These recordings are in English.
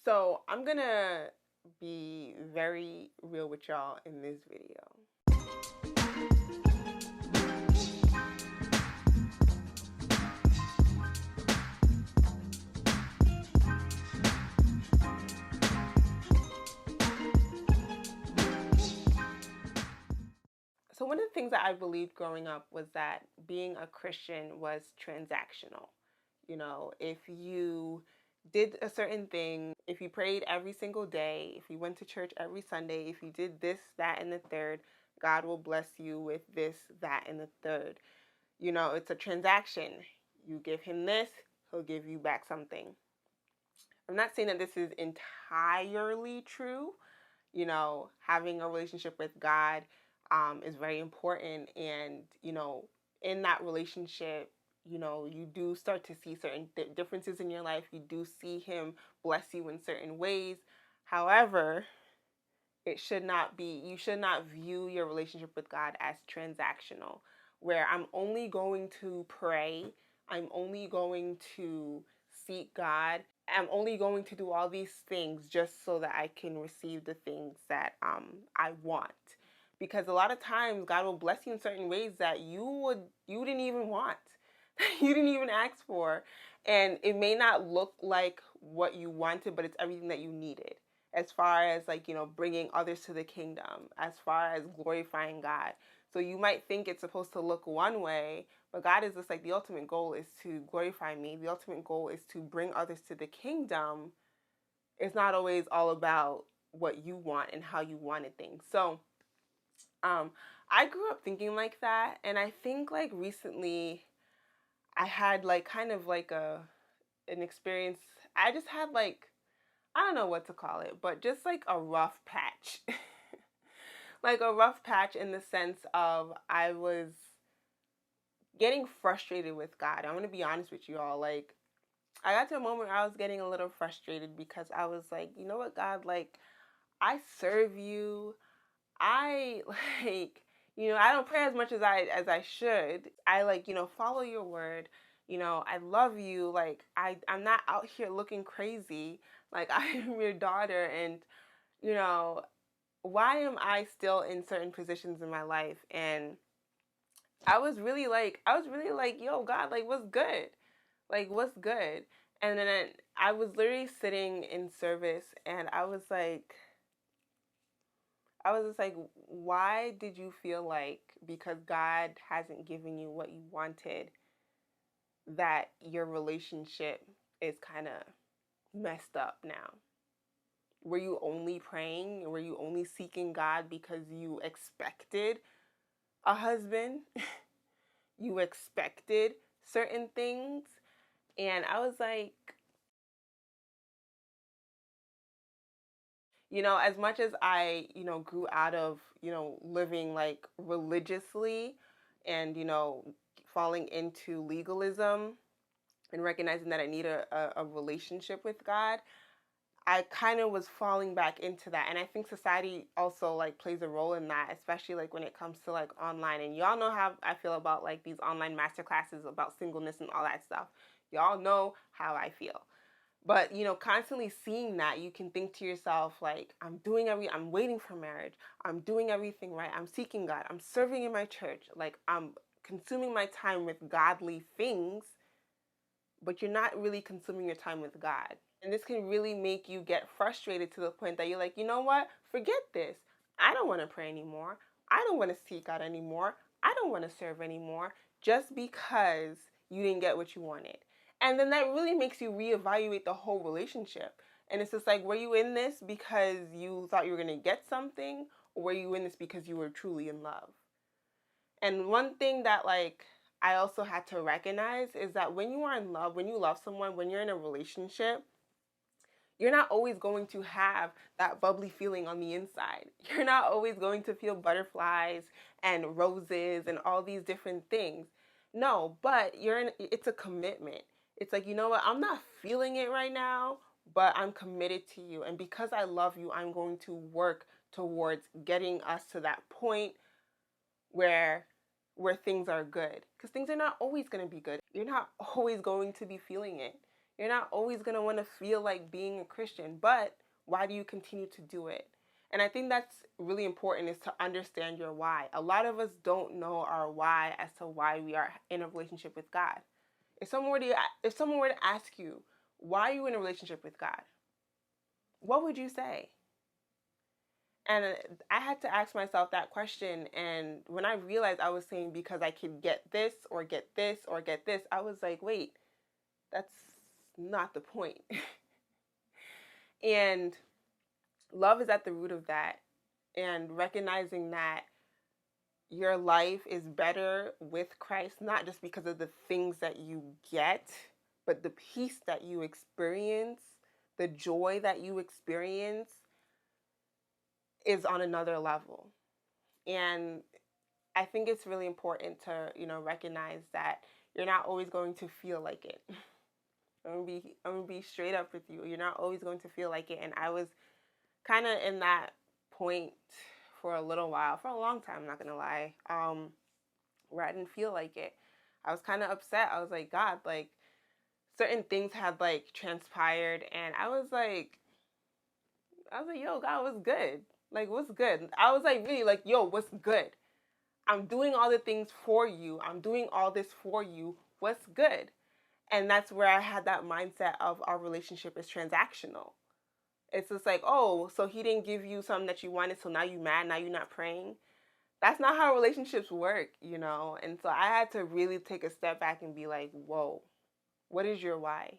So I'm gonna be very real with y'all in this video. So one of the things that I believed growing up was that being a Christian was transactional. You know, if you did a certain thing, if you prayed every single day, if you went to church every Sunday, if you did this, that, and the third, God will bless you with this, that, and the third. You know, it's a transaction. You give him this, he'll give you back something. I'm not saying that this is entirely true. You know, having a relationship with God is very important. And, you know, in that relationship, you know, you do start to see certain differences in your life. You do see him bless you in certain ways. However, it should not be, you should not view your relationship with God as transactional, where I'm only going to pray, I'm only going to seek God, I'm only going to do all these things just so that I can receive the things that I want. Because a lot of times God will bless you in certain ways that you didn't even want, you didn't even ask for, and it may not look like what you wanted, but it's everything that you needed. As far as, like, you know, bringing others to the kingdom, as far as glorifying God. So you might think it's supposed to look one way, but God is just like, the ultimate goal is to glorify me. The ultimate goal is to bring others to the kingdom. It's not always all about what you want and how you wanted things. So I grew up thinking like that, and I think like recently I had like kind of like an experience. I just had like, I don't know what to call it, but just like a rough patch. Like a rough patch in the sense of I was getting frustrated with God. I'm going to be honest with you all. Like, I got to a moment where I was getting a little frustrated because I was like, you know what, God, like, I serve you. I like, you know, I don't pray as much as I should. I like, you know, follow your word. You know, I love you. Like, I'm not out here looking crazy. Like, I am your daughter, and you know, why am I still in certain positions in my life? And I was really like, yo, God, like, what's good? Like, what's good? And then I was literally sitting in service, and I was just like, why did you feel like because God hasn't given you what you wanted, that your relationship is kind of messed up now? Were you only praying? Were you only seeking God because you expected a husband? You expected certain things? And I was like, you know, as much as I, you know, grew out of, you know, living like religiously and, you know, falling into legalism and recognizing that I need a relationship with God, I kind of was falling back into that. And I think society also like plays a role in that, especially like when it comes to like online. And y'all know how I feel about like these online master classes about singleness and all that stuff. Y'all know how I feel. But, you know, constantly seeing that, you can think to yourself, like, I'm waiting for marriage. I'm doing everything right. I'm seeking God. I'm serving in my church. Like, I'm consuming my time with godly things, but you're not really consuming your time with God. And this can really make you get frustrated to the point that you're like, you know what? Forget this. I don't want to pray anymore. I don't want to seek God anymore. I don't want to serve anymore just because you didn't get what you wanted. And then that really makes you reevaluate the whole relationship. And it's just like, were you in this because you thought you were going to get something? Or were you in this because you were truly in love? And one thing that like I also had to recognize is that when you are in love, when you love someone, when you're in a relationship, you're not always going to have that bubbly feeling on the inside. You're not always going to feel butterflies and roses and all these different things. No, but it's a commitment. It's like, you know what? I'm not feeling it right now, but I'm committed to you. And because I love you, I'm going to work towards getting us to that point where things are good, because things are not always going to be good. You're not always going to be feeling it. You're not always going to want to feel like being a Christian, but why do you continue to do it? And I think that's really important, is to understand your why. A lot of us don't know our why as to why we are in a relationship with God. If someone were to ask you, why are you in a relationship with God? What would you say? And I had to ask myself that question. And when I realized I was saying because I could get this or get this or get this, I was like, wait, that's not the point. And love is at the root of that. And recognizing that your life is better with Christ, not just because of the things that you get, but the peace that you experience, the joy that you experience is on another level. And I think it's really important to, recognize that you're not always going to feel like it. I'm gonna be straight up with you. You're not always going to feel like it. And I was kind of in that point for a little while, for a long time, I'm not gonna lie, where I didn't feel like it. I was kind of upset. I was like, God, like, certain things had like transpired, and I was like, yo, God, what's good? Like, what's good? I was like, really, like, yo, what's good? I'm doing all the things for you. I'm doing all this for you. What's good? And that's where I had that mindset of our relationship is transactional. It's just like, oh, so he didn't give you something that you wanted, so now you mad, now you're not praying. That's not how relationships work, And so I had to really take a step back and be like, whoa, what is your why?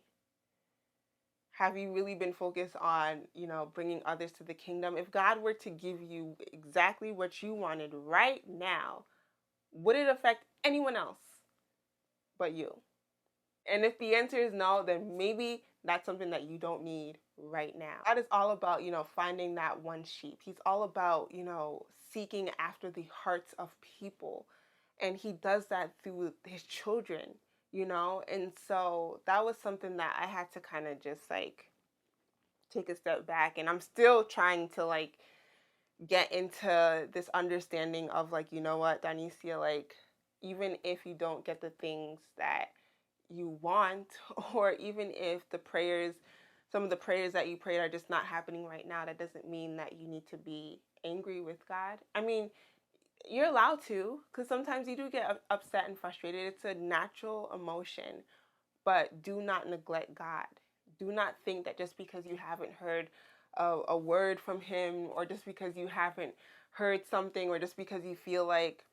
Have you really been focused on, bringing others to the kingdom? If God were to give you exactly what you wanted right now, would it affect anyone else but you? And if the answer is no, then maybe that's something that you don't need right now. God is all about, finding that one sheep. He's all about, seeking after the hearts of people. And he does that through his children, And so that was something that I had to kind of just like take a step back. And I'm still trying to like get into this understanding of like, you know what, Donicia, like, even if you don't get the things that you want, or even if some of the prayers that you prayed are just not happening right now, that doesn't mean that you need to be angry with God. I mean, you're allowed to, because sometimes you do get upset and frustrated. It's a natural emotion, but do not neglect God. Do not think that just because you haven't heard a word from him, or just because you haven't heard something, or just because you feel like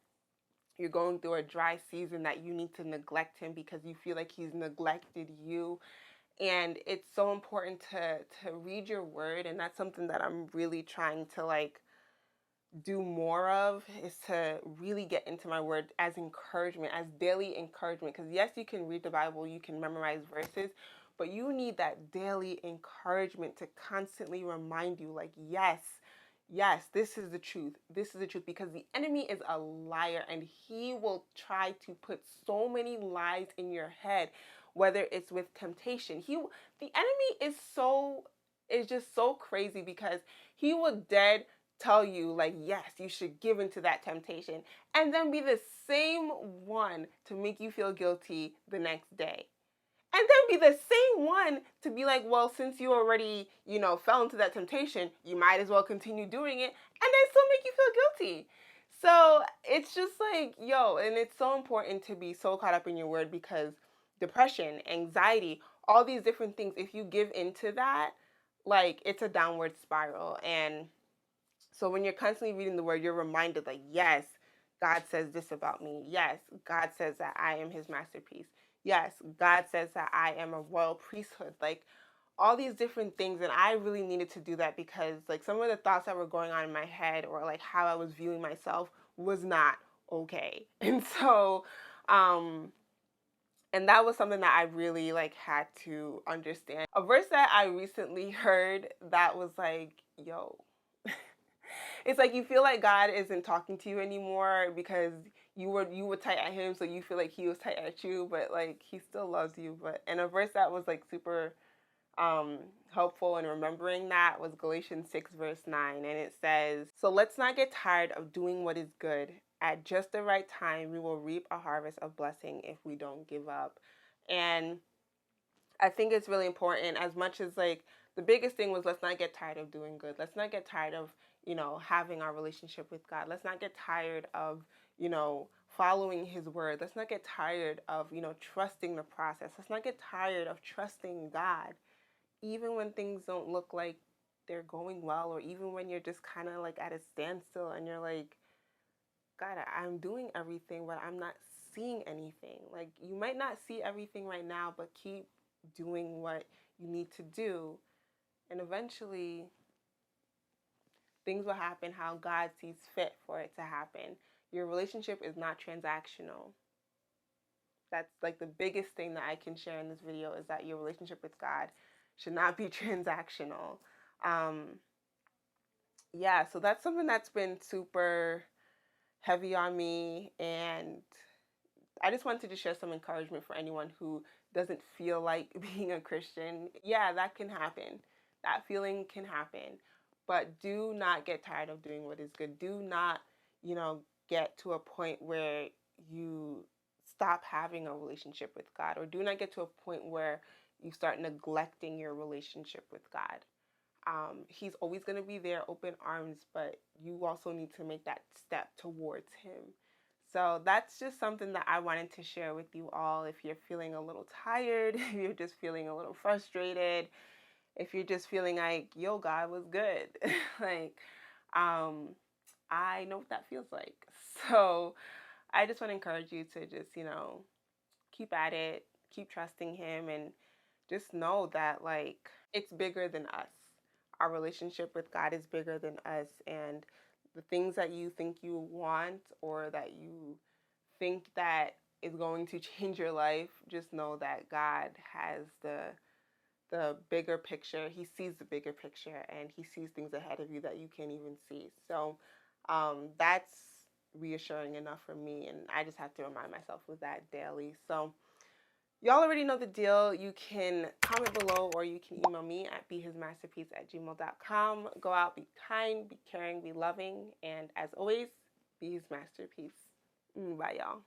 you're going through a dry season, that you need to neglect him because you feel like he's neglected you. And it's so important to read your word, and that's something that I'm really trying to like do more of, is to really get into my word as encouragement, as daily encouragement. Because yes, you can read the Bible, you can memorize verses, but you need that daily encouragement to constantly remind you, like, yes, this is the truth. This is the truth, because the enemy is a liar, and he will try to put so many lies in your head, whether it's with temptation. The enemy is just so crazy, because he will tell you like, yes, you should give into that temptation, and then be the same one to make you feel guilty the next day. And then be the same one to be like, well, since you already, fell into that temptation, you might as well continue doing it, and then still make you feel guilty. So it's just like, yo, and it's so important to be so caught up in your word, because depression, anxiety, all these different things, if you give into that, like, it's a downward spiral. And so when you're constantly reading the word, you're reminded, like, yes, God says this about me. Yes, God says that I am his masterpiece. Yes, God says that I am a royal priesthood. Like, all these different things. And I really needed to do that, because like some of the thoughts that were going on in my head, or like how I was viewing myself, was not okay. And so, and that was something that I really like had to understand. A verse that I recently heard that was like, yo, it's like you feel like God isn't talking to you anymore, because you were tight at him, so you feel like he was tight at you, but like he still loves you. But and a verse that was like super helpful in remembering that was Galatians 6 verse 9, and it says, "So let's not get tired of doing what is good. At just the right time, we will reap a harvest of blessing if we don't give up." And I think it's really important, as much as like the biggest thing was, let's not get tired of doing good. Let's not get tired of, having our relationship with God. Let's not get tired of, following his word. Let's not get tired of, trusting the process. Let's not get tired of trusting God, even when things don't look like they're going well, or even when you're just kind of like at a standstill and you're like, God, I'm doing everything, but I'm not seeing anything. Like, you might not see everything right now, but keep doing what you need to do. And eventually, things will happen how God sees fit for it to happen. Your relationship is not transactional. That's like the biggest thing that I can share in this video, is that your relationship with God should not be transactional. Um, yeah, so that's something that's been super heavy on me, and I just wanted to share some encouragement for anyone who doesn't feel like being a Christian. Yeah, that can happen. That feeling can happen. But do not get tired of doing what is good. Do not, get to a point where you stop having a relationship with God, or do not get to a point where you start neglecting your relationship with God. He's always going to be there, open arms, but you also need to make that step towards him. So that's just something that I wanted to share with you all. If you're feeling a little tired, if you're just feeling a little frustrated, if you're just feeling like, yo, God was good, like, I know what that feels like. So I just want to encourage you to just, keep at it, keep trusting him, and just know that, like, it's bigger than us. Our relationship with God is bigger than us, and the things that you think you want, or that you think that is going to change your life, just know that God has the bigger picture. He sees the bigger picture, and he sees things ahead of you that you can't even see. So that's reassuring enough for me, and I just have to remind myself of that daily. So y'all already know the deal. You can comment below, or you can email me at behismasterpiece@gmail.com. Go out, be kind, be caring, be loving, and as always, be his masterpiece. Bye, y'all.